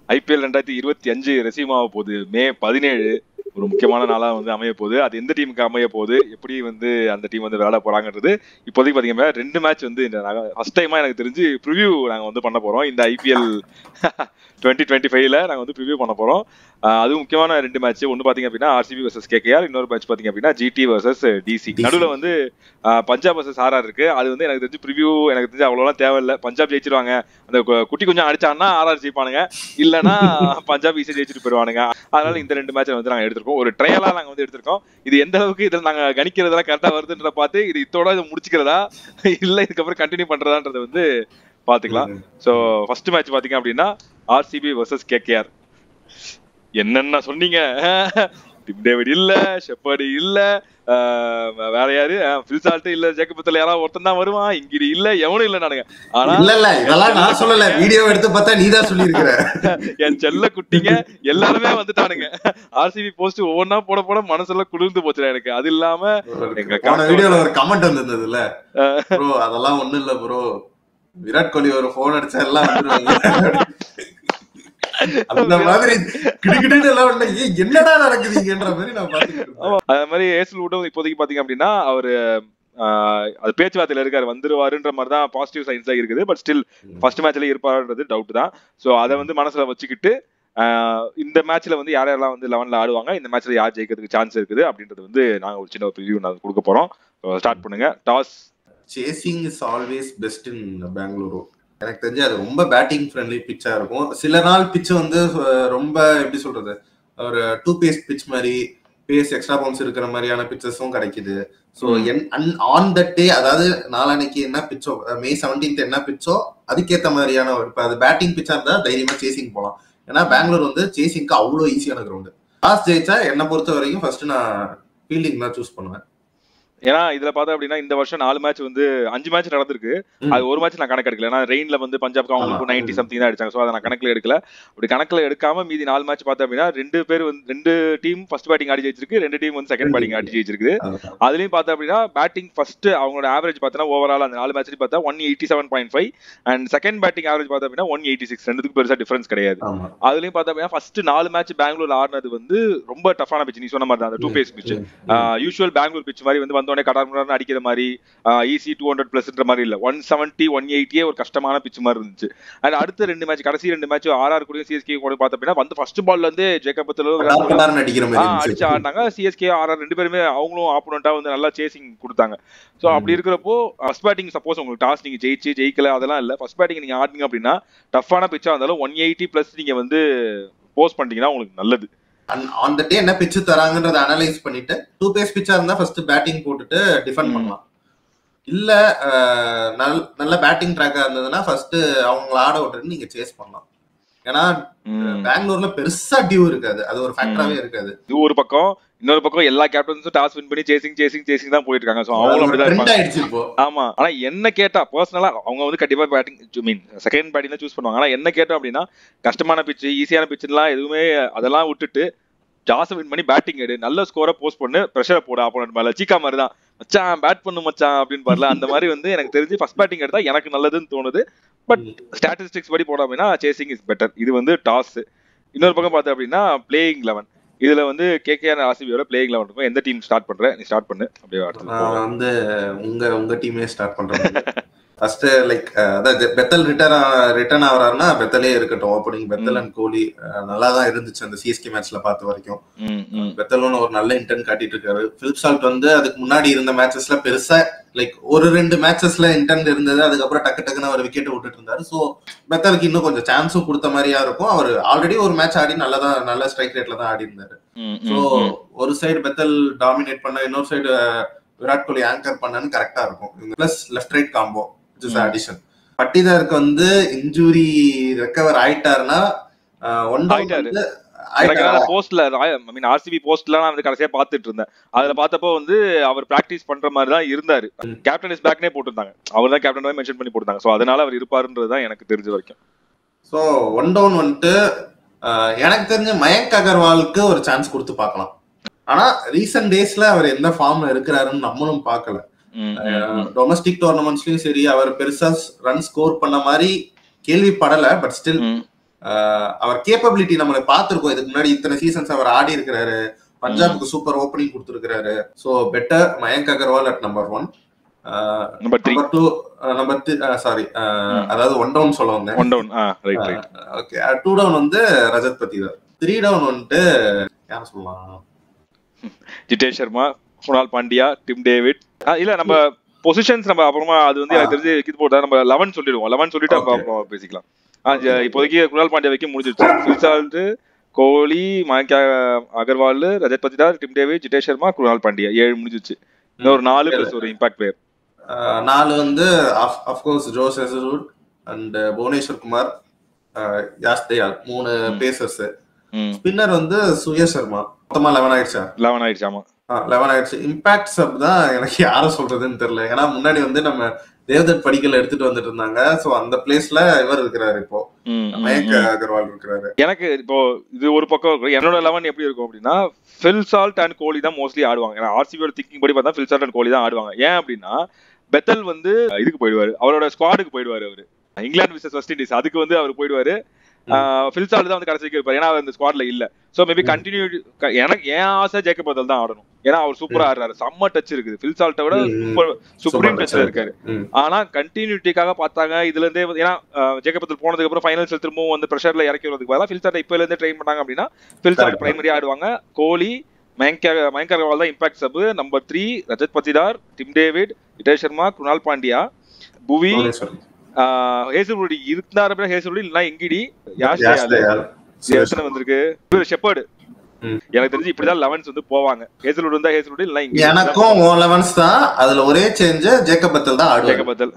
IPL 2025 resume ஆக போகுது. மே 17 ஒரு முக்கியமான நாளா வந்து அமைய போகுது. அது எந்த டீமுக்கு அமைய போகுது, எப்படி வந்து அந்த டீம் வந்து விளையாட போறாங்கன்றது இப்போதைக்கு பாத்தீங்கன்னா 2 மேட்ச் வந்து ஃபர்ஸ்ட் டைமா எனக்கு தெரிஞ்சு ப்ரிவியூ நாங்க வந்து பண்ண போறோம். இந்த IPL 2025ல நாங்க வந்து ப்ரிவியூ பண்ண போறோம். அதுவும் முக்கியமான 2 மேட்ச். ஒன்னு பாத்தீங்க அப்படின்னா RCB vs KKR, இன்னொரு மேட்ச் பாத்தீங்க அப்படின்னா GT vs DC. நடுவுல வந்து பஞ்சாப் vs RR இருக்கு. அது வந்து எனக்கு தெரிஞ்சு ப்ரிவியூ எனக்கு தெரிஞ்சு அவ்வளோலாம் தேவையில்லை. பஞ்சாப் ஜெயிச்சிருவாங்க, அந்த குட்டி கொஞ்சம் அடிச்சாங்கன்னா RR ஜெயிப்பானுங்க, இல்லைன்னா பஞ்சாப் ஈஸியா ஜெயிச்சுட்டு போயிடுவானுங்க. அதனால இந்த 2 மேட்சை வந்து நாங்க எடுத்திருக்கோம். ஒரு ட்ரையலா நாங்க வந்து எடுத்திருக்கோம். இது எந்த அளவுக்கு இதில் நாங்க கணிக்கிறதெல்லாம் கரெக்டா வருதுன்ற பார்த்து இது இதோட இது முடிச்சுக்கிறதா இல்ல இதுக்கப்புறம் கண்டினியூ பண்றதான்றது வந்து பாத்துக்கலாம். சோ ஃபர்ஸ்ட் மேட்ச் பாத்தீங்க அப்படின்னா RCB vs KKR. என்னென்ன சொன்னீங்க, டிம் டேவிட் இல்ல, ஷெப்பர்டு இல்ல, வேற யாரு, ஃபில்சால்ட் இல்ல, ஜேக்கப் பத்தல யாராவது ஒருத்தன் தான் வருவான், இங்கிடி இல்ல, எவனும் இல்ல நானுங்க. ஆனா இல்ல இதெல்லாம் நான் சொல்லல, வீடியோ எடுத்து பார்த்தா நீ தான் சொல்லியிருக்கிற. என் செல்ல குட்டிங்க எல்லாருமே வந்துட்டானுங்க. RCB போஸ்ட் ஒவ்வொன்னா போட போட மனசெல்லாம் குளிர்ந்து போச்சுடா எனக்கு. அது இல்லாம எங்க வீடியோல ஒரு கமெண்ட் வந்திருந்ததுல, ப்ரோ அதெல்லாம் ஒண்ணும் இல்ல ப்ரோ, விராட் கோலி ஒரு போன் அடிச்சா எல்லாம் வந்துருவாங்க அந்த மாதிரி கிடுகிடுன்னு எல்லாம் என்னடா நடக்குதுங்கன்ற மாதிரி நான் பாத்துக்கிட்டேன். அது மாதிரி ஏசல்வுட்டும் இப்போதைக்கு பாத்தீங்க அப்படின்னா அவரு அது பேச்சுவார்த்தையில இருக்காரு, வந்துருவாருன்ற மாதிரி தான் பாசிட்டிவ் சைன்ஸ் தான் இருக்குது. பட் ஸ்டில் ஃபர்ஸ்ட் மேட்ச்ல இருப்பாருன்றது டவுட் தான். ஸோ அதை வந்து மனசுல வச்சுக்கிட்டு இந்த மேட்ச்ல வந்து யாரெல்லாம் வந்து 11ல ஆடுவாங்க, இந்த மேட்ச்ல யார் ஜெயிக்கிறதுக்கு சான்ஸ் இருக்குது அப்படின்றது வந்து நாங்க ஒரு சின்ன ரிவ்யூ நாங்க கொடுக்க போறோம். ஸ்டார்ட் பண்ணுங்க. Toss. Chasing is always best in Bengaluru. எனக்கு தெரிஞ்சு அது ரொம்ப பேட்டிங் ஃப்ரெண்ட்லி பிச்சா இருக்கும். சில நாள் பிச்சு வந்து ரொம்ப எப்படி சொல்றது, ஒரு 2 பேஸ் பிச் மாதிரி பேஸ் எக்ஸ்ட்ரா பவுன்ஸ் இருக்கிற மாதிரியான பிச்சஸும் கிடைக்குது. ஸோ ஆன் தட் டே, அதாவது நாளானைக்கு என்ன பிச்சோ, மே 17 என்ன பிச்சோ அதுக்கேற்ற மாதிரியான இப்போ அது பேட்டிங் பிச்சா இருந்தா தைரியமா சேசிங் போகலாம். ஏன்னா பெங்களூர் வந்து சேசிங்க்கு அவ்வளோ ஈஸியான கிரவுண்டு. டாஸ் ஜெயிச்சா என்னை பொறுத்த வரைக்கும் ஃபர்ஸ்ட் நான் ஃபீல்டிங் தான் சூஸ் பண்ணுவேன். ஏன்னா இதுல பார்த்தா அப்படின்னா இந்த வருஷம் 4 மேட்ச் வந்து 5 மேட்ச் நடந்திருக்கு. அது ஒரு மேட்ச் நான் கணக்கு எடுக்கல. ஏன்னா ரெயின்ல வந்து பஞ்சாப்க்கு அவங்களுக்கு 90 சம்திங் தான் அடிச்சாங்க. ஸோ அதை நான் கணக்குல எடுக்கல. அப்படி கணக்குல எடுக்காம மீதி 4 மேட்ச் பார்த்தா அப்படின்னா 2 டீம் ஃபர்ஸ்ட் பேட்டிங் ஆடி ஜெயிச்சிருக்கு, 2 டீம் வந்து செகண்ட் பேட்டிங் ஆடி ஜெயிச்சிருக்கு. அதுலயும் பார்த்தா அப்படின்னா பேட்டிங் ஃபர்ஸ்ட் அவங்களோட ஆவரேஜ் பார்த்தா ஓவரால் அந்த 4 மேட்ச்லயும் பார்த்தா 187.5 அண்ட் செகண்ட் பேட்டிங் ஆவரேஜ் பார்த்தா அப்படின்னா 186. ரெண்டுத்துக்கு பெருசா டிஃபரன்ஸ் கிடையாது. அதுலயும் பார்த்தா அப்படின்னா ஃபர்ஸ்ட் 4 மேட்ச் பெங்களூர் ஆடினது வந்து ரொம்ப டஃபான பிச். நீ சொன்ன மாதிரி தான் அந்த 2 pace pitch. Usual Bangalore pitch மாதிரி வந்து வந்தோடனே கடார் அடிக்கிற மாதிரி ஈஸி 200+ மாதிரி இல்ல, 170 180 ஒரு கஷ்டமான பிச் மாதிரி இருந்துச்சு. அண்ட் அடுத்த 2 மேட்ச், கடைசி 2 மேட்ச் RR கூட CSK கூட பார்த்த அப்படின்னா வந்து ஃபர்ஸ்ட் பால்ல இருந்து ஜேக்கப் பத்தல அடிச்சு ஆடினாங்க. CSK RR 2 பேருமே அவங்களும் ஆப்போனண்டா வந்து நல்லா சேசிங் கொடுத்தாங்க. ஸோ அப்படி இருக்கிறப்போ ஃபர்ஸ்ட் பேட்டிங் சப்போஸ் உங்களுக்கு டாஸ் நீங்க ஜெயிக்கல அதெல்லாம் இல்ல, ஃபர்ஸ்ட் பேட்டிங் நீங்க ஆடினீங்க அப்படின்னா டஃப்பான பிச்சா இருந்தாலும் 180+ நீங்க வந்து போஸ்ட் பண்ணிட்டீங்கன்னா உங்களுக்கு நல்லது. ஆன் தி டே என்ன பிட்ச் தராங்கன்றத அனலைஸ் பண்ணிட்டு 2 பேஸ் பிட்சா இருந்தா ஃபர்ஸ்ட் பேட்டிங் போட்டுட்டு டிஃபெண்ட் பண்ணலாம். இல்ல நல்ல பேட்டிங் ட்ராக்கா இருந்ததுன்னா ஃபர்ஸ்ட் அவங்கள ஆட விட்டுட்டு நீங்க சேஸ் பண்ணலாம். ஏன்னா பெங்களூர்ல பெருசா டியூ இருக்காது, அது ஒரு ஃபேக்டராவே இருக்காது. இது ஒரு பக்கம். இன்னொரு பக்கம் எல்லா கேப்டன்ஸும் டாஸ் வின் பண்ணி சேசிங் தான் போயிட்டு இருக்காங்க. சோ அவங்களும் அப்படிதான் இருப்பாங்க. ஆமா. ஆனா என்ன கேட்டா பர்சனலா அவங்க வந்து கண்டிப்பா பேட்டிங் செகண்ட் பேட்டிங் தான் சூஸ் பண்ணுவாங்க. ஆனா என்ன கேட்டோம் அப்படின்னா கஷ்டமான பிச், ஈஸியான பிச்லாம் எதுவுமே அதெல்லாம் விட்டுட்டு டாஸ் வின் பண்ணி பேட்டிங் எடு, நல்ல ஸ்கோரை போஸ்ட் பண்ணு, பிரஷரை போட ஆப்போனன்ட் மேல. சீக்கா மாதிரி தான் மச்சான் பேட் பண்ணு மச்சான் அப்படின்னு பாருல, அந்த மாதிரி வந்து எனக்கு தெரிஞ்சு ஃபர்ஸ்ட் பேட்டிங் எடுத்தா எனக்கு நல்லதுன்னு தோணுது. பட் ஸ்டாட்டிஸ்டிக்ஸ் படி போட அப்படின்னா சேசிங் இஸ் பெட்டர். இது வந்து டாஸ். இன்னொரு பக்கம் பார்த்தா அப்படின்னா பிளேயிங் 11. இதுல வந்து KKR RCBயோட பிளேயிங் 11 இருக்கும். எந்த டீம் ஸ்டார்ட் பண்ற? நீ ஸ்டார்ட் பண்ணு. அப்படியே அடுத்து வந்து உங்க டீமே ஸ்டார்ட் பண்றேன். ஃபர்ஸ்ட் லைக் அதாவது பெத்தல் ரிட்டர்ன் ஆவறாருன்னா பெத்தலே இருக்கட்டும் ஓப்பனிங். பெத்தல் அண்ட் கோலி நல்லா தான் இருந்துச்சு அந்த CSK மேட்ச்ல பார்த்த வரைக்கும். பெத்தலும் ஒரு நல்ல இன்டென்ட் காட்டிட்டு இருக்காரு. பிலிப்சால்ட் வந்து அதுக்கு முன்னாடி இருந்த மேட்சஸ்ல பெருசா லைக் ஒரு 2 மேட்சஸ்ல இன்டென்ட் இருந்தது, அதுக்கப்புறம் டக்குன்னு அவர் விக்கெட் விட்டுட்டு இருந்தாரு. ஸோ பெத்தலுக்கு இன்னும் கொஞ்சம் சான்ஸும் கொடுத்த மாதிரியா இருக்கும். அவர் ஆல்ரெடி ஒரு மேட்ச் ஆடி நல்ல ஸ்ட்ரைக் ரேட்ல தான் ஆடி இருந்தாரு. ஸோ ஒரு சைடு பெத்தல் டாமினேட் பண்ண, இன்னொரு சைடு விராட் கோலி ஆங்கர் பண்ணனு கரெக்டா இருக்கும். Plus left right combo addition. பட்டிதாருக்கு வந்து இன்ஜூரி ரெக்கவர் ஆயிட்டாருன்னா போஸ்ட்ல RCB போஸ்ட்ல நான் வந்து கடைசியா பாத்துட்டு இருந்தேன். அதுல பார்த்தப்போ வந்து அவர் பிராக்டிஸ் பண்ற மாதிரி தான் இருந்தாரு. கேப்டன் இஸ் பேக்னே போட்டுருந்தாங்க, அவர் தான் கேப்டன் மென்ஷன் பண்ணி போட்டுருந்தாங்க. சோ அதனால அவர் இருப்பாருன்றதுதான் எனக்கு தெரிஞ்ச வரைக்கும். சோ ஒன் டவுன் வந்துட்டு எனக்கு தெரிஞ்ச மயங்க் அகர்வாலுக்கு ஒரு சான்ஸ் கொடுத்து பார்க்கலாம். ஆனா ரீசன்ட் டேஸ்ல அவர் எந்த ஃபார்ம்ல இருக்கிறாருன்னு நம்மளும் பார்க்கல. டொமஸ்டிக் டோர்னமெண்ட்ஸ்லயும் சரி அவர் பெருசா ரன் ஸ்கோர் பண்ண மாதிரி கேள்விப்படல. பட் ஸ்டில் அவர் கேப்பபிலிட்டி நம்மள பார்த்திருக்கோம். இதுக்கு முன்னாடி இத்தனை சீசன்ஸ் அவர் ஆடி இருக்கிறாரு. பஞ்சாபுக்கு சூப்பர் ஓப்பனிங் கொடுத்துருக்காரு. So better Mayank Agarwal at number 1. Number 2 sorry அதாவது 1 டவுன் சொல்ல வந்தேன். 1 down right right. Okay 2 down வந்து ரஜத் பத்திதார். 3 டவுன் வந்துட்டு யார சொல்லலாம்? Jitesh Sharma, Krunal Pandya, Tim David. இல்ல நம்ம பொசிஷன்ஸ் நம்ம அப்புறமா அது வந்து எனக்கு தெரிஞ்சு இது போட்டா நம்ம 11 சொல்லிடுவோம். 11 சொல்லிட்டு நம்ம அப்புறம் பேசிக்கலாம். இப்போதைக்கு குணால் பாண்டியா வைக்க முடிஞ்சிருச்சு. ஃபில்சால்ட், கோலி, மயங்க் அகர்வால், ரஜத் பத்திதார், டிம் டேவிட், ஜிதேஷ் சர்மா, குணால் பாண்டியா 7 முடிஞ்சிருச்சு. இன்னொரு 4 பிளஸ் ஒரு இம்பாக்ட் பிளேயர். 4 வந்து of course Josh Hazlewood and Bhuvneshwar Kumar, Yash Dayal 3 pacers. Spinner வந்து சுயேஷ் சர்மா. மொத்தமா 11 ஆயிடுச்சா? 11 ஆயிடுச்சு. ஆமா 11 ஆயிடுச்சு. இம்பாக்ட் சப் தான் எனக்கு யார சொல்றதுன்னு தெரியல. ஏன்னா முன்னாடி வந்து நம்ம தேவ்தத் படிக்கல் எடுத்துட்டு வந்துட்டு இருந்தாங்க. சோ அந்த பிளேஸ்ல இவர் இருக்கிறாரு. இப்போ மயங்க் அகர்வால் இருக்கிறாரு. எனக்கு இப்போ இது ஒரு பக்கம் என்னோட 11 எப்படி இருக்கும் அப்படின்னா, ஃபில்சால்ட் அண்ட் கோலி தான் மோஸ்ட்லி ஆடுவாங்க. ஏன்னா ஆர்சிபியோட திங்கிங் படி பார்த்தா ஃபில்சால்ட் அண்ட் கோலி தான் ஆடுவாங்க. ஏன் அப்படின்னா பெத்தல் வந்து இதுக்கு போயிடுவாரு, அவரோட ஸ்குவாடுக்கு போயிடுவாரு. அவரு இங்கிலாந்து விசஸ் வெஸ்ட் இண்டீஸ் அதுக்கு வந்து அவர் போயிடுவாரு. ஃபில்சால்ட் தான் வந்து கடைசிக்கு இருப்பாரு. ஏன்னா அந்த ஸ்குவாட்ல இல்ல. So maybe continue. எனக்கு ஏன் ஆசை ஜேக்கப் பத்தல் தான் ஆடணும். ஏன்னா அவர் சூப்பரா ஆடுறாரு. செம்ம டச் இருக்குது. ஃபில்சால்ட்டை விட சூப்பர் சுப்ரீம் டச்ல இருக்காரு. ஆனா கண்டினியூட்டிக்காக பார்த்தாங்க இதுல இருந்தே. ஏன்னா ஜேக்கப் பத்தல் போனதுக்கு அப்புறம் ஃபைனல்ஸ்ல திரும்பவும் வந்து பிரஷர்ல இறக்கி வரதுக்கு பதிலா ஃபில்சால்ட்டை இப்பல இருந்தே ட்ரெயின் பண்ணாங்க அப்படின்னா ஃபில்சால்ட் பிரைமரி ஆடுவாங்க. கோலி, மயங்க் அகர்வால் தான் impact sub. Number 3 Rajat Patidar, Tim David, Jitesh Sharma, Krunal Pandya, புவி, ஹேசல்வுட் இருந்தாரு. ஹேசல்வுட் இல்லனா எங்கிடி, யாஷ் தயால் எத்தனை வந்திருக்கு. ஷெப்பர்ட். எனக்கு தெரிஞ்சு இப்படிதான் 11s வந்து போவாங்க. ஹேசல்வுட் இருந்தா ஹேசல்வுட் இல்லனா எங்கிடி. எனக்கும் 11s தான். அதுல ஒரே சேஞ்ச் ஜேக்கப் பத்தல் தான் ஆடுவார். ஜேக்கப் பத்தல்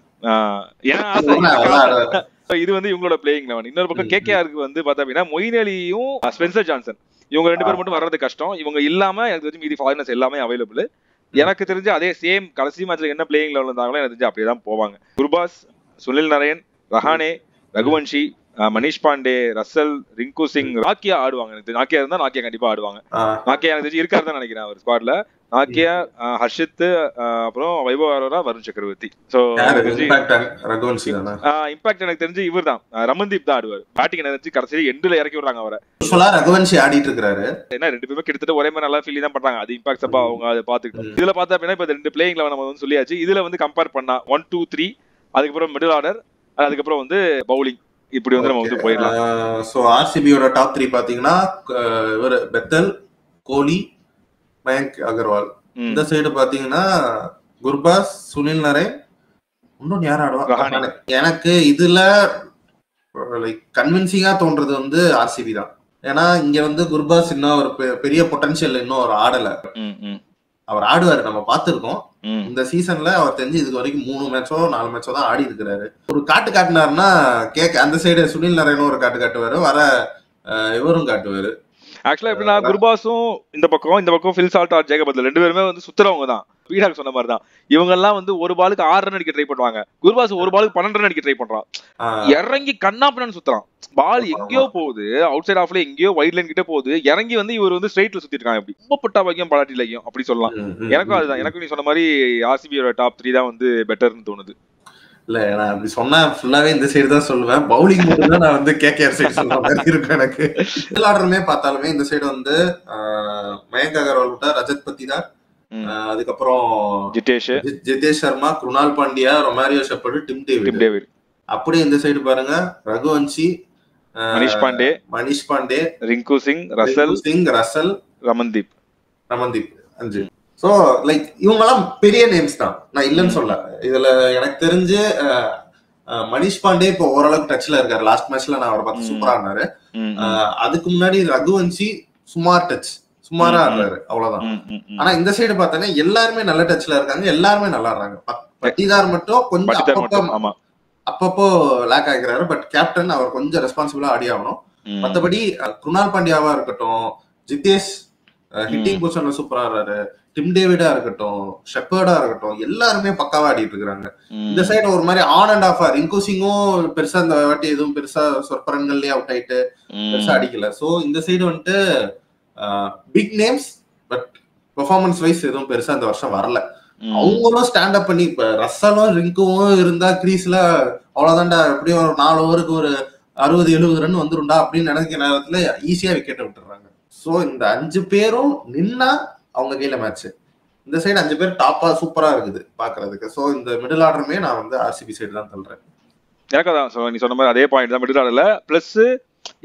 ஏன்னா இது வந்து இவங்களோட பிளேயிங் 11. இன்னொரு பக்கம் கேகேஆருக்கு வந்து பார்த்தா அப்படின்னா மொயின் அலியும் ஸ்பென்சர் ஜான்சன் இவங்க 2 பேர் மட்டும் வர்றது கஷ்டம். இவங்க இல்லாம எனக்கு தெரிஞ்சு மீதி ஃபாரினர்ஸ் எல்லாமே அவைலபிள். எனக்கு தெரிஞ்சு அதே சேம் கடைசி மேட்ச்ல என்ன பிளேயிங் லெவல் இருந்தாங்களோ எனக்கு தெரிஞ்சு அப்படியே தான் போவாங்க. குர்பாஸ், சுனில் நரேன், ரஹானே, ரகுவன்ஷி, மனிஷ் பாண்டே, ரசல், ரிங்கு சிங், நாக்கியா ஆடுவாங்க. எனக்கு நாக்கியா இருந்தா நாக்கியா கண்டிப்பா ஆடுவாங்க. நாக்கியா எனக்கு தெரிஞ்சு இருக்காரு தான் நினைக்கிறேன் அவர் ஸ்குவாட்ல. நாக்கியா, ஹர்ஷித், அப்புறம் வைபவ் அரோரா, வருண் சக்கரவர்த்தி. சோ இம்பாக்ட் எனக்கு தெரிஞ்சு இவர் தான் ரமன்தீப் தான் ஆடுவார். பேட்டிங் எனக்கு தெரிஞ்சு கடைசியில எண்டுல இறக்கி விடுறாங்க அவரை. ரகுவன்ஷி ஆடிட்டு இருக்காரு. ஏன்னா 2 பேருமே கிட்டத்தட்ட ஒரே மாதிரி நல்லா ஃபீல் தான் பண்றாங்க. அது இம்பாக்ட் சப்பா அவங்க அதை பாத்துக்கிட்டோம். இதுல பார்த்தா அப்படின்னா இப்ப 2 பிளேயிங் லெவல் நம்ம வந்து சொல்லியாச்சு. இதுல வந்து கம்பேர் பண்ணா 1, 2, 3 அதுக்கப்புறம் மிடில் ஆர்டர் அதுக்கப்புறம் வந்து பவுலிங் இப்படி வந்து நம்ம வந்து போயிடலாம். சோ ஆர்சிபியோட டாப் 3 பாத்தீங்கன்னா இவர் பெத்தல், கோலி, மயங்க் அகர்வால். இந்த சைடு பாத்தீங்கன்னா குர்பாஸ், சுனில் நரேன், இன்னும் யார் ஆடுவா. எனக்கு இதுல லைக் கன்வின்சிங்கா தோன்றது வந்து ஆர்சிபி தான். ஏன்னா இங்க வந்து குர்பாஸ் இன்னும் ஒரு பெரிய பொட்டன்ஷியல் இன்னும் ஒரு ஆடல. அவர் ஆடுவாரு, நம்ம பாத்துருக்கோம். இந்த சீசன்ல அவர் தெரிஞ்சு இதுக்கு வரைக்கும் 3 மேட்சோ 4 மேட்சோ தான் ஆடி இருக்கிறாரு. ஒரு காட்டு காட்டினாருன்னா அந்த சைடு சுனில் நரேனும் ஒரு காட்டு காட்டுவாரு, வர இவரும் காட்டுவாரு. ஆக்சுவலா எப்படின்னா குர்பாஸும் இந்த பக்கம் ஃபில்சால்ட் ஆர் ஜேக்கப் பத்தல் 2 பேருமே வந்து சுத்துறவங்க தான். வீடாக சொன்ன மாதிரி தான். இவங்க எல்லாம் வந்து ஒரு பாலுக்கு 6 ரன் அடிக்க ட்ரை பண்ணுவாங்க. குர்பாஸ் ஒரு பாலுக்கு 12 ரன் அடிக்க ட்ரை பண்றான். இறங்கி கண்ணாப்பண்ணு சுத்துறான். பால் எங்கேயோ போகுது, அவுட் சைட் ஆஃப்ல எங்கேயோ வைட் லைன் கிட்ட போகுது. இறங்கி வந்து இவர் வந்து ஸ்ட்ரைட்ல சுத்திட்டு இருக்காங்க. எப்படி ரொம்ப பட்டா பாக்கியம் பலாட்டிலையும் அப்படி சொல்லலாம். எனக்கும் அதுதான். எனக்கும் நீ சொன்ன மாதிரி ஆர்சிபியோட டாப் 3 தான் வந்து பெட்டர்னு தோணுது. இல்ல நான் அப்படி சொன்னா ஃபுல்லாவே இந்த சைடு தான் சொல்லுவேன். பவுலிங் மட்டும் தான் நான் வந்து கேகேஆர் சைடு சொல்ற மாதிரி இருக்கும் எனக்கு. எல்லா ஆர்டருமே பார்த்தாலுமே இந்த சைடு வந்து மயங்க் அகர்வால் விட்டா ரஜத் பத்திதார், அதுக்கப்புறம் Jitesh Sharma, Krunal Pandya, Romario Shepherd, Tim David. அப்படியே இந்த சைடு பாருங்க Raghuvanshi, Manish Pandey, Rinku Singh, Russell, Ramandeep 5. So like இவங்கெல்லாம் பெரிய நேம்ஸ் தான், நான் இல்லைன்னு சொல்ல. இதுல எனக்கு தெரிஞ்சு மனிஷ் பாண்டே இப்போ ஓரளவுக்கு டச்ல இருக்காரு. லாஸ்ட் மேட்ச்ல நான் அவரை பார்த்து சூப்பரா ஆடினாரு. அதுக்கு முன்னாடி ரகுவன்ஷி சுமாரா ஆடுறாரு, அவ்வளவுதான். ஆனா இந்த சைடு பார்த்தோன்னா எல்லாருமே நல்ல டச்ல இருக்காங்க, எல்லாருமே நல்லா ஆடுறாங்க. பட்டிதார் மட்டும் கொஞ்சம் அப்பப்போ லேக் ஆகிறாரு. பட் கேப்டன் அவர் கொஞ்சம் ரெஸ்பான்சிபிளா ஆடி ஆகணும். மற்றபடி குணால் பாண்டியாவா இருக்கட்டும், ஜிதேஷ் ஹிட்டிங் பொசிஷன்ல சூப்பரா ஆடுறாரு, டிம் டேவிடா இருக்கட்டும், ஷெப்பர்டா இருக்கட்டும், எல்லாருமே பக்காவா ஆடிட்டு இருக்காங்க. இந்த சைடு ஒரு மாதிரி ஆன் அண்ட் ஆஃப். ரிங்கு சிங்கும் பெருசா இந்த வாட்டி எதுவும் பெருசா சொற்பரன்கள்லயே அவுட் ஆயிட்டு பெருசா அடிக்கல. சோ இந்த சைடு வந்துட்டு big names, but performance wise எதுவும் பெருசா இந்த வருஷம் வரல. அவங்களும் ஸ்டாண்ட் அப் பண்ணி, இப்ப ரசலும் ரிங்கும் இருந்தா கிரீஸ்ல அவ்வளவுதான்டா, எப்படியும் ஒரு 4 ஓவருக்கு ஒரு 60-70 ரன் வந்துருண்டா அப்படின்னு நினைக்கிற நேரத்துல ஈஸியா விக்கெட்டை விட்டுறாங்க. சோ இந்த 5 பேரும் நின்னா அவங்க கையில மேட்ச். இந்த சைடு 5 பேர் டாப்பா சூப்பரா இருக்குது பாக்குறதுக்கு. சோ இந்த மிடில் ஆர்டருமே நான் வந்து ஆர்சிபி சைடு தான் தள்ளுறேன். எனக்கு தான் நீ சொன்ன மாதிரி அதே பாயிண்ட் தான் மிடில் ஆர்டர்ல. பிளஸ்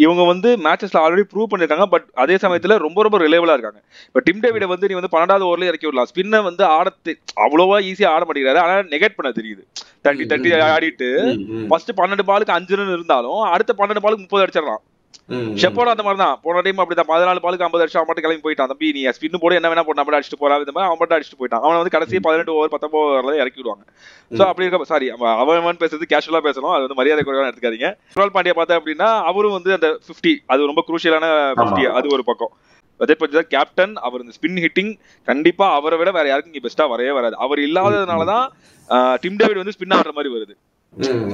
இவங்க வந்து மேட்சஸ்ல ஆல்ரெடி ப்ரூவ் பண்ணிருக்காங்க. பட் அதே சமயத்துல ரொம்ப ரொம்ப ரிலேபிளா இருக்காங்க. இப்ப டிம் டேவிட வந்து நீ வந்து 12வது ஓவர்ல இறக்கி விடலாம். ஸ்பின்னை வந்து ஆடத்து அவ்வளவா ஈஸியா ஆட மாட்டேங்கிறாரு. ஆனா நெகட் பண்ண தெரியுது. 30 ஆடிட்டு ஃபர்ஸ்ட் 12 பாலுக்கு 5 ரன் இருந்தாலும் அடுத்த 12 பாலுக்கு 30 அடிச்சிடலாம். ஷெப்போர்ட் அந்த மாதிரி தான். போன டைம் அப்படிதான் 14 பாலுக்கு 50 அடிச்சு அவன் மட்டும் கிளம்பி போயிட்டான். தம்பி நீ ஸ்பின் போட என்ன வேணா போட்டு நம்ம அடிச்சுட்டு போறா இந்த மாதிரி அவன் மட்டும் அடிச்சுட்டு போயிட்டான். அவன் வந்து கடைசி 18 ஓவர் 19 ஓவர்ல இறக்கி விடுவாங்க. சோ அப்படி இருக்க சாரி அவன் பேசுறது கேஷுவலா பேசணும். அது வந்து மரியாதை குறைவா எடுத்துக்காதீங்க. குணால் பாண்டியா பார்த்தா அப்படின்னா அவரும் வந்து அந்த 50 அது ரொம்ப குரூஷியலான 50 அது ஒரு பக்கம். அதே பத்தி கேப்டன் அவர் இந்த ஸ்பின் ஹிட்டிங் கண்டிப்பா அவரை விட வேற யாருக்கும் இங்க பெஸ்டா வரவே வராது. அவர் இல்லாததுனாலதான் டிம் டேவிட் வந்து ஸ்பின் ஆடுற மாதிரி வருது.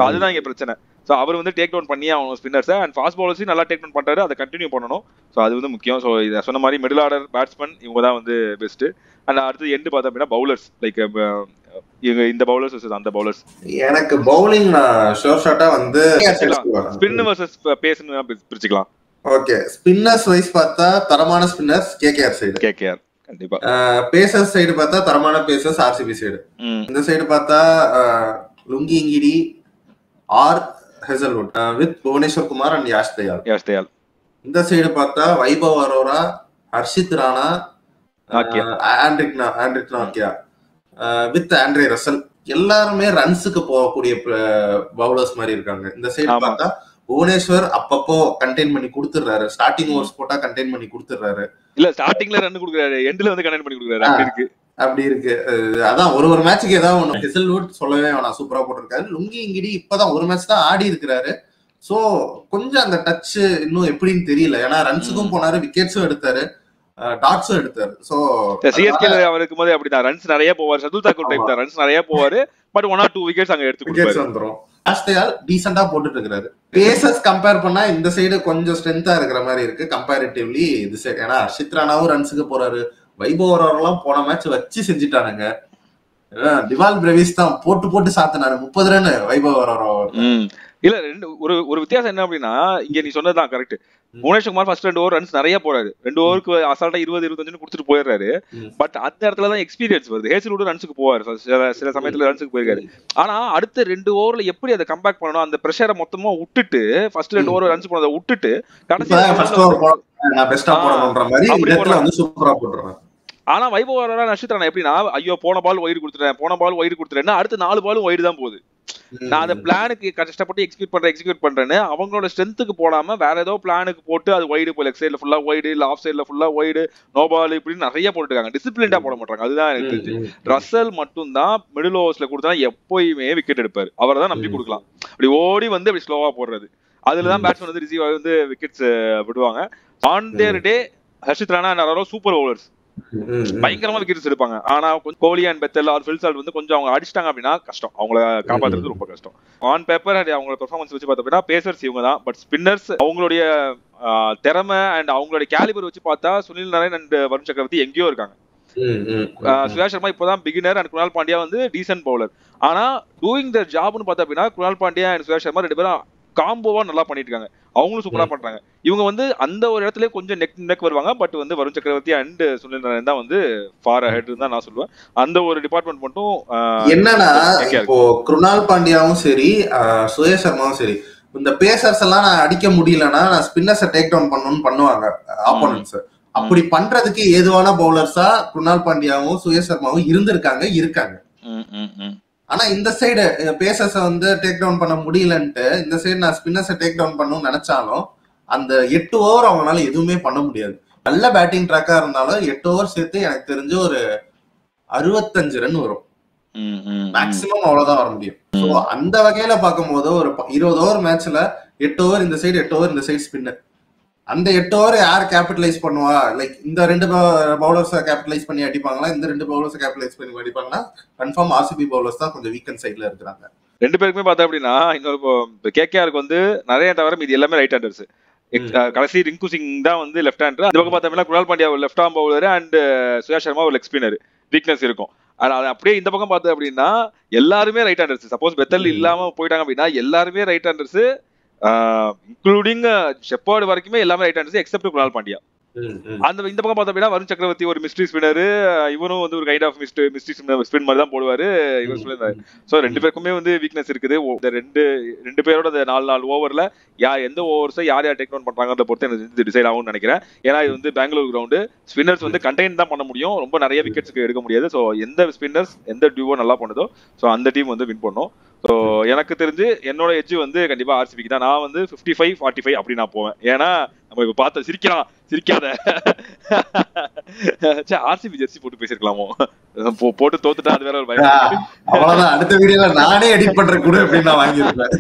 அதுதான் இங்க பிரச்சனை. சோ அவர் வந்து டேக் டவுன் பண்ணி அவங்க ஸ்பின்னர்ஸ் அண்ட் ஃபாஸ்ட் பவுலர்ஸையும் நல்லா டேக் டவுன் பண்றாரு. அதை கண்டினியூ பண்ணணும். சோ அது வந்து முக்கியம். சோ இதை சொன்ன மாதிரி மிடில் ஆர்டர் பேட்ஸ்மேன் இவங்க தான் வந்து பெஸ்ட். அண்ட் அடுத்து எண்டு பார்த்தா அப்படின்னா பவுலர்ஸ் லைக் இவங்க இந்த பவுலர்ஸ் அந்த பவுலர்ஸ். எனக்கு பவுலிங் ஷோர் ஷாட்டா வந்து ஸ்பின் வர்சஸ் பேஸ்னு பிரிச்சுக்கலாம். ஓகே, ஸ்பின்னர்ஸ் வைஸ் பார்த்தா தரமான ஸ்பின்னர்ஸ் கேகேஆர் சைடு. கேகேஆர் கண்டிப்பா. பேசர்ஸ் சைடு பார்த்தா தரமான பேசர்ஸ் ஆர்சிபி சைடு. இந்த சைடு பார்த்தா Lungi Ngidi or Hazlewood with Bhuvneshwar Kumar and Yash Dayal. இந்த சைடு பார்த்தா வைபவ் அரோரா, ஹர்ஷித் ராணா, ஆண்ட்ரிக் நாக்கியா வித் ஆண்ட்ரே ரசல். எல்லாருமே ரன்ஸுக்கு போகக்கூடிய பவுலர்ஸ் மாதிரி இருக்காங்க. இந்த சைடு பார்த்தா புவனேஸ்வர் அப்பப்போ கண்டெயின் பண்ணி கொடுத்துறாரு. ஸ்டார்டிங் ஓவர்ஸ் போட்டா கண்டெயின் பண்ணி கொடுத்துறாரு. இல்ல ஸ்டார்டிங்ல ரன் கொடுக்குறாரு, எண்ட்ல வந்து கண்டெயின் பண்ணி கொடுக்குறாரு. அப்படி இருக்கு. அதான் ஒரு மேட்சுக்கு ஏதாவது ஒண்ணு. ஹெசல்வுட் சொல்லவே வேணாம், சூப்பரா போட்டிருக்காரு. லுங்கி இங்கிடி இப்பதான் ஒரு மேட்ச் தான் ஆடி இருக்கிறாரு. சோ கொஞ்சம் அந்த டச் இன்னும் எப்படின்னு தெரியல. ஏன்னா ரன்ஸுக்கும் போனாரு, விக்கெட்ஸும் எடுத்தாரு, டாட்ஸும் எடுத்தாரு. சோ சிஎஸ்கே அவருக்கு போது அப்படிதான் ரன்ஸ் நிறைய போவாரு. சதுல் தாக்கூர் டைப் தான் ரன்ஸ் நிறைய போவாரு. பட் 1 or 2 விக்கெட்ஸ் அங்க எடுத்து விக்கெட்ஸ் வந்துரும். ஆஸ்திரேலியா டீசெண்டா போட்டுட்டு இருக்காரு. பேசர்ஸ் கம்பேர் பண்ணா இந்த சைடு கொஞ்சம் ஸ்ட்ரென்த்தா இருக்கிற மாதிரி இருக்கு கம்பேரிட்டிவ்லி இது சைடு. ஏன்னா ஹர்ஷித் ராணாவும் ரன்ஸுக்கு போறாரு. வைபவ் அரோராலாம் போன மேட்ச் வச்சு செஞ்சுட்டானுங்க. டிவால் பிரேவிஸ் தான் போட்டு சாத்தினாரு 30 ரன் வைபவ் அரோரா. இல்ல ஒரு வித்தியாசம் என்ன அப்படின்னா இங்க நீ சொன்னதுதான் correct. Bhuvneshwar Kumar first 2 over runs நிறைய போறாரு. 2 ஓவருக்கு அசால்ட்டா 20-25 கொடுத்துட்டு போயிடுறாரு. பட் அந்த இடத்துலதான் எக்ஸ்பீரியன்ஸ் வருது. ஹேசல்வுட் ரன்ஸுக்கு போவாரு, சில சமயத்துல ரன்ஸுக்கு போயிருக்காரு. ஆனா அடுத்த 2 ஓவர்ல எப்படி அதை கம்பேக் பண்ணணும், அந்த பிரஷரை மொத்தமா விட்டுட்டு ஃபர்ஸ்ட் 2 ஓவர் ரன்ஸ் போனதை விட்டுட்டு கடைசி ஆனா வைபவ் அரோரா ஹர்ஷித் ராணா எப்படின்னா ஐயோ போன பால் ஒயிடு கொடுத்துட்டேன் அடுத்த 4 பாலும் ஒயிடு தான் போகுது. நான் அந்த பிளானுக்கு கஷ்டப்பட்டு எக்ஸிக்யூட் பண்றேன்னு அவங்களோட ஸ்ட்ரென்த்துக்கு போடாம வேற ஏதோ பிளானுக்கு போட்டு அது ஒயிடு போய் லெக் சைட்ல ஃபுல்லா ஒயிடு இல்ல ஆஃப் சைட்ல ஃபுல்லா ஒயிடு நோ பால் இப்படின்னு நிறைய போட்டுருக்காங்க. டிசிப்ளின்டா போட மாட்டாங்க. அதுதான் எனக்கு தெரிஞ்சு. ரசல் மட்டும் தான் மிடில் ஓவர்ஸ்ல கொடுத்தா எப்பயுமே விக்கெட் எடுப்பாரு. அவரை தான் நம்பி கொடுக்கலாம். அப்படி ஓடி வந்து அப்படி ஸ்லோவா போடுறது அதுலதான் பேட்ஸ்மேன் வந்து ரிசீவ் வந்து விக்கெட்ஸ் விடுவாங்க. On their day Harshit Rana super bowlers பயங்கரமா விக்கெட்ஸ் எடுப்பாங்க. ஆனா கோலி அண்ட் பெத்தல் ஆர் ஃபில்சால்ட் வந்து கொஞ்சம் அவங்க அடிச்சிட்டாங்க அப்படின்னா கஷ்டம், அவங்கள காப்பாத்துறது ரொம்ப கஷ்டம். ஆன் பேப்பர் அவங்களோட பெர்ஃபார்மன்ஸ் வச்சு பார்த்தோம் அப்படின்னா பேசர்ஸ் இவங்க தான். பட் ஸ்பின்னர்ஸ் அவங்களுடைய திறமை அண்ட் அவங்களுடைய கேலிபர் வச்சு பார்த்தா சுனில் நாராயண் அண்ட் வருண் சக்கரவர்த்தி எங்கேயோ இருக்காங்க. சுரேஷ் சர்மா இப்பதான் பிகினர் அண்ட் குணால் பாண்டியா வந்து டீசன்ட் பவுலர். ஆனா டூயிங் த ஜாப்னு பார்த்தா அப்படின்னா குணால் பாண்டியா அண்ட் சுரேஷ் சர்மா 2 பேரும் காம்போவா நல்லா பண்ணிட்டு இருக்காங்க. அவங்களும் சூப்பரா பண்றாங்க. இவங்க வந்து அந்த ஒரு இடத்துல கொஞ்சம் நெக் வருவாங்க. பட் வந்து வருண் சக்கரவர்த்தி அண்ட் சுனில் நாராயண் தான் வந்து ஃபார் அஹெட் தான் நான் சொல்லுவேன். அந்த ஒரு டிபார்ட்மெண்ட் மட்டும் என்னன்னா இப்போ குணால் பாண்டியாவும் சரி சுரேஷ் சர்மாவும் சரி இந்த பேசர்ஸ் எல்லாம் நான் அடிக்க முடியலன்னா நான் ஸ்பின்னர்ஸை டேக் டவுன் பண்ணணும்னு பண்ணுவாங்க ஆப்போனன்ட்ஸ். அப்படி பண்றதுக்கு ஏதுவான பவுலர்ஸா குணால் பாண்டியாவும் சுரேஷ் சர்மாவும் இருக்காங்க. ஆனா இந்த சைடு பேசர்ஸ வந்து டேக் டவுன் பண்ண முடியலன்ட்டு இந்த சைடு நான் ஸ்பின்னர்ஸை டேக் டவுன் பண்ணணும்னு நினைச்சாலும் அந்த 8 ஓவர் அவங்களால எதுவுமே பண்ண முடியாது. நல்ல பேட்டிங் ட்ராக்கா இருந்தாலும் 8 ஓவர் சேர்த்து எனக்கு தெரிஞ்சு ஒரு 65 ரன் வரும் மேக்சிமம், அவ்வளவுதான் வர முடியும். ஸோ அந்த வகையில பார்க்கும்போது ஒரு 20 ஓவர் மேட்ச்ல 8 ஓவர் இந்த சைடு 8 ஓவர் இந்த சைடு ஸ்பின்னர். அந்த 8 ஓவர் யார் கேபிட்டலைஸ் பண்ணுவா? லைக் இந்த 2 பவுலர்ஸை கேபிட்டலைஸ் பண்ணி அடிப்பாங்களா, இந்த 2 பவுலர்ஸை கேபிட்டலைஸ் பண்ணி அடிப்பாங்களா? கன்ஃபார்ம் ஆர்சிபி பவுலர்ஸ் தான் கொஞ்சம் வீக்கன் சைட்ல இருக்கிறாங்க. 2 பேருக்குமே பார்த்தா அப்படின்னா இன்னொரு கேகேஆருக்கு வந்து நிறைய தவிர மீதி எல்லாமே ரைட் ஹேண்டர்ஸ். கடைசி ரிங்கு சிங் தான் வந்து லெஃப்ட் ஹேண்டர். அந்த பக்கம் பார்த்தா குணால் பாண்டியா ஒரு left arm bowler and Suresh Sharma ஒரு லெக் ஸ்பின்னர். வீக்னஸ் இருக்கும். அது அப்படியே இந்த பக்கம் பார்த்தது அப்படின்னா எல்லாருமே ரைட் ஹேண்டர்ஸ். சப்போஸ் பெத்தல் இல்லாம போயிட்டாங்க அப்படின்னா எல்லாருமே ரைட் ஹேண்டர்ஸ். இன்க்ளூடிங் ஷெப்பர்ட் வரைக்குமே எல்லாமே right handers accept Kunal Pandya. அந்த இந்த பக்கம் பார்த்தா அப்படின்னா வருண் சக்கரவர்த்தி ஒரு மிஸ்ட்ரி ஸ்பின்னரு, இவனும் வந்து ஒரு கைண்ட் ஆஃப் மிஸ்ட்ரி ஸ்பின் மாதிரி தான் போடுவாரு இவர் சொல்லியிருந்தாரு. ஸோ ரெண்டு பேருக்குமே வந்து வீக்னஸ் இருக்குது. இந்த ரெண்டு பேரோட அந்த 4 ஓவர்ல எந்த ஓவர்ஸை யார் டேக் டவுன் பண்றாங்கன்றத பொறுத்து எனக்கு டிசைட் ஆகும்னு நினைக்கிறேன். ஏன்னா இது வந்து பெங்களூர் கிரவுண்டு, ஸ்பின்னர்ஸ் வந்து கண்டெயின் தான் பண்ண முடியும், ரொம்ப நிறைய விக்கெட்ஸ்க்கு எடுக்க முடியாது. ஸோ எந்த ஸ்பின்னர்ஸ் எந்த டியூவோ நல்லா பண்ணுதோ ஸோ அந்த டீம் வந்து வின் பண்ணும். ஸோ எனக்கு தெரிஞ்சு என்னோட எட்ஜ் வந்து கண்டிப்பா ஆர்சிபிக்கு தான். நான் வந்து 55-45 அப்படி நான் போவேன். ஏன்னா நம்ம இப்ப பார்த்த சிரிக்காத ஆர்சிபி ஜெர்சி போட்டு பேசிருக்கலாமோ, போட்டு தோத்துட்டா அது வேற ஒரு பயம். அவ்வளவுதான், அடுத்த வீடியோல நானே எடிட் பண்றேன் கூட அப்படின்னு நான் வாங்கியிருப்பேன்.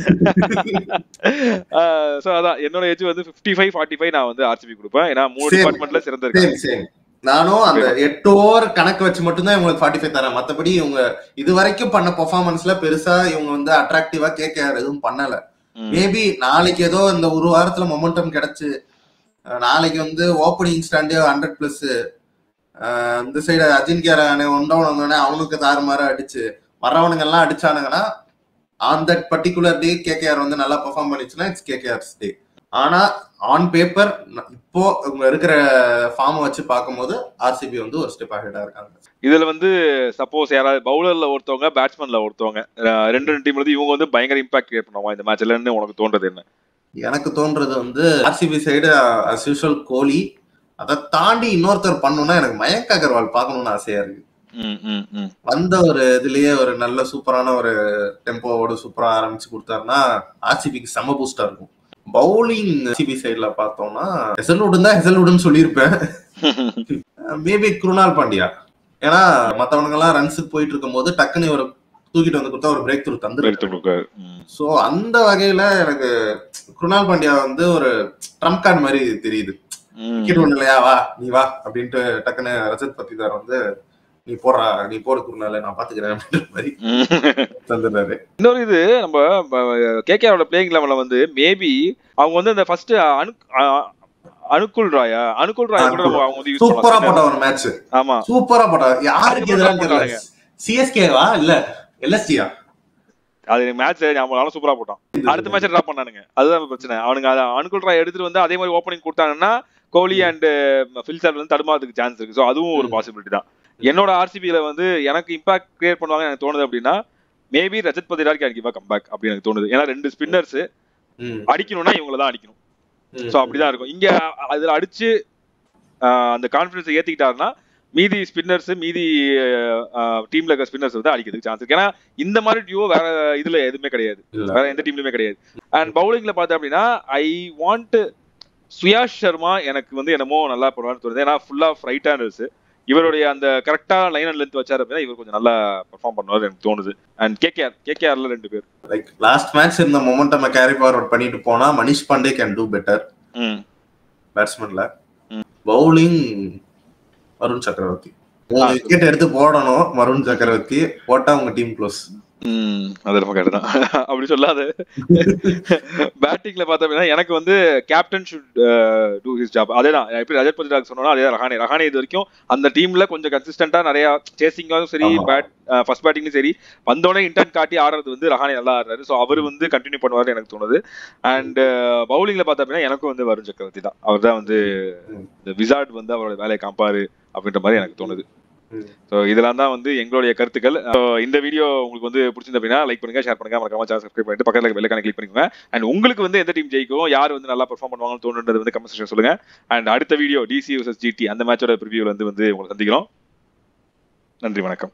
சோ அதான் என்னோட எட்ஜ் வந்து 55-45 நான் வந்து ஆர்சிபி கொடுப்பேன். ஏன்னா 3 டிபார்ட்மெண்ட்ல சிறந்த இருக்கு. நானும் அந்த 8 ஓவர் கணக்கு வச்சு மட்டும்தான் இவங்களுக்கு 45 தரேன். மத்தபடி இவங்க இது வரைக்கும் பண்ண பெர்ஃபார்மன்ஸ்ல பெருசா இவங்க வந்து அட்ராக்டிவா கேகேஆர் எதுவும் பண்ணல. மேபி நாளைக்கு ஏதோ இந்த ஒரு வாரத்துல மொமெண்டம் கிடைச்சு நாளைக்கு வந்து ஓப்பனிங் ஸ்டாண்டே 100+, இந்த side Ajinkya Rahane one down வந்தோடனே அவனுக்கு தாறுமாற அடிச்சு வர்றவனுங்க எல்லாம் அடிச்சானுங்கன்னா on that particular day KKR வந்து நல்லா பெர்ஃபார்ம் பண்ணிச்சுன்னா இட்ஸ் கேகேஆர்ஸ் டே. ஆனா ஆன் பேப்பர் இப்போ இவங்க இருக்கிற ஃபார்ம் வச்சு பார்க்கும்போது ஆர்சிபி வந்து ஒரு ஸ்டெப் அஹெடா இருக்காங்க. இதுல வந்து சப்போஸ் யாராவது பவுலர்ல ஒருத்தவங்க பேட்ஸ்மேன்ல ஒருத்தவங்க ரெண்டு டீம்ல இருந்து இவங்க வந்து பயங்கர இம்பாக்ட் கிரியேட் பண்ணுவாங்க இந்த மேட்ச்ல உனக்கு தோன்றது என்ன? எனக்கு தோன்றது வந்து ஆர்சிபி சைடு அஸ் யூஷுவல் கோலி, அதை தாண்டி இன்னொருத்தர் பண்ணணும்னா எனக்கு மயங்க் அகர்வால் பார்க்கணும்னு ஆசையா இருக்கு. வந்த ஒரு இதுலயே ஒரு நல்ல சூப்பரான ஒரு டெம்போவோட சூப்பரா ஆரம்பிச்சு கொடுத்தாருன்னா ஆர்சிபிக்கு செம பூஸ்டா இருக்கும். பவுலிங் ஆர்சிபி சைடுல பார்த்தோம்னா ஹெசல்வுட்னு சொல்லியிருப்பேன். மேபி குருணால் பாண்டியா, ஏன்னா மத்தவனுங்க எல்லாம் ரன்ஸுக்கு போயிட்டு இருக்கும் போது டக்குன்னு ஒரு தூக்கிட்டு வந்து கொடுத்தா ஒரு பிரேக் த்ரூ தந்துருக்காரு. சோ அந்த வகையில எனக்கு குருணால் பாண்டியா வந்து ஒரு ட்ரம்ப் கார்டு மாதிரி தெரியுது. விக்கெட் ஒண்ணு இல்லையா, நீ வா அப்படின்ட்டு டக்குன்னு ரஜத் பத்திதார் வந்து நீ போடு குருணால நான் பாத்துக்கிறேன் அப்படின்ற மாதிரி தந்துடுறாரு. இன்னொரு இது நம்ம கேகேஆரோட பிளேயிங் லெவல்ல வந்து மேபி அவங்க வந்து அந்த ஃபர்ஸ்ட் அனுகுல் ராய் கூட அவங்க வந்து யூஸ் சூப்பரா போட்ட ஒரு மேட்ச். ஆமா சூப்பரா போட்ட. யாருக்கு எதிராக தெரியல, சிஎஸ்கேவா இல்ல எல்எஸ்டியா, அது மேட்ச் ஞாபகம் சூப்பரா போட்டான். அடுத்த மேட்ச் டிராப் பண்ணானுங்க, அதுதான் பிரச்சனை. அவனுங்க அனுகுல் ராய் எடுத்துட்டு வந்து அதே மாதிரி ஓப்பனிங் கொடுத்தாங்கன்னா கோலி அண்ட் ஃபில்சர் வந்து தடுமாறதுக்கு சான்ஸ் இருக்கு. ஸோ அதுவும் ஒரு பாசிபிலிட்டி தான். என்னோட ஆர்சிபியில வந்து எனக்கு இம்பாக்ட் கிரியேட் பண்ணுவாங்க எனக்கு தோணுது அப்படின்னா maybe Rajat Patidar can give a comeback அப்படின்னு எனக்கு தோணுது. ஏன்னா 2 ஸ்பின்னர்ஸ் அடிக்கணும்னா இவங்கள தான் அடிக்கணும். ஸோ அப்படிதான் இருக்கும். இங்க அதுல அடிச்சு அந்த கான்பிடன்ஸை ஏத்திக்கிட்டாருன்னா மீதி ஸ்பின்னர்ஸ் மீதி டீம்ல இருக்க ஸ்பின்னர்ஸ் வந்து அடிக்கிறதுக்கு சான்ஸ் இருக்கு. ஏன்னா இந்த மாதிரி டியூவோ வேற இதுல எதுவுமே கிடையாது, வேற எந்த டீம்லயுமே கிடையாது. அண்ட் பவுலிங்ல பார்த்தா அப்படின்னா ஐ வாண்ட் சுயாஷ் சர்மா எனக்கு வந்து என்னமோ நல்லா பண்ணுவான்னு தோணுது. ஏன்னா ஃபுல்லா ரைட் ஹேண்டர்ஸ், இவருடைய அந்த கரெக்டா லைன் அண்ட் லென்த் வச்சாரு அப்படின்னா இவர் கொஞ்சம் நல்லா பெர்ஃபார்ம் பண்ணுவாரு எனக்கு தோணுது. அண்ட் கேகேஆர்ல 2 பேர் லைக் லாஸ்ட் மேட்ச் இந்த மொமெண்டம் கேரி ஃபார்வர்ட் பண்ணிட்டு போனா Manish Pandey can do better பேட்ஸ்மேன்ல. பவுலிங் வருண் சக்கரவர்த்தி 3 விக்கெட் எடுத்து போடணும். வருண் சக்கரவர்த்தி போட்டா உங்க டீம் க்ளோஸ். அது ரொம்ப கரெக்ட் தான் அப்படி சொல்லாது. பேட்டிங்ல பார்த்தா எனக்கு வந்து captain should do his job. அதேதான் எப்படி ரஜத் பத்திராக் சொன்னா அதே ரஹானே இது வரைக்கும் அந்த டீம்ல கொஞ்சம் கன்சிஸ்டன்டா நிறைய சேசிங்காலும் சரி ஃபர்ஸ்ட் பேட்டிங்லும் சரி வந்தோடனே இன்டென்ட் காட்டி ஆடுறது வந்து ரஹானே நல்லா ஆடுறாரு. ஸோ அவர் வந்து கண்டினியூ பண்ணுவாரு எனக்கு தோணுது. அண்ட் பவுலிங்ல பார்த்தா அப்படின்னா எனக்கும் வந்து வருண் சக்கரவர்த்தி தான். அவர் தான் வந்து இந்த விசார்ட் வந்து அவரோட வேலையை காப்பாரு அப்படின்ற மாதிரி எனக்கு தோணுது. ஸோ இதெல்லாம் தான் வந்து எங்களுடைய கருத்துக்கள். இந்த வீடியோ உங்களுக்கு வந்து பிடிச்சிருந்த அப்படின்னா லைக் பண்ணுங்க, ஷேர் பண்ணுங்க, மறக்காம சேனல் சப்ஸ்கிரைப் பண்ணிட்டு பக்கத்துல பெல் ஐகானை கிளிக் பண்ணிக்கோங்க. அண்ட் உங்களுக்கு வந்து எந்த டீம் ஜெயிக்கும், யார் வந்து நல்லா பெர்ஃபார்ம் பண்ணுவாங்கன்னு தோணுன்றது வந்து கமெண்ட் செக்ஷன் சொல்லுங்க. அண்ட் அடுத்த வீடியோ DC vs GT அந்த மேட்சோட ப்ரிவியூல வந்து உங்களை சந்திக்கிறோம். நன்றி, வணக்கம்.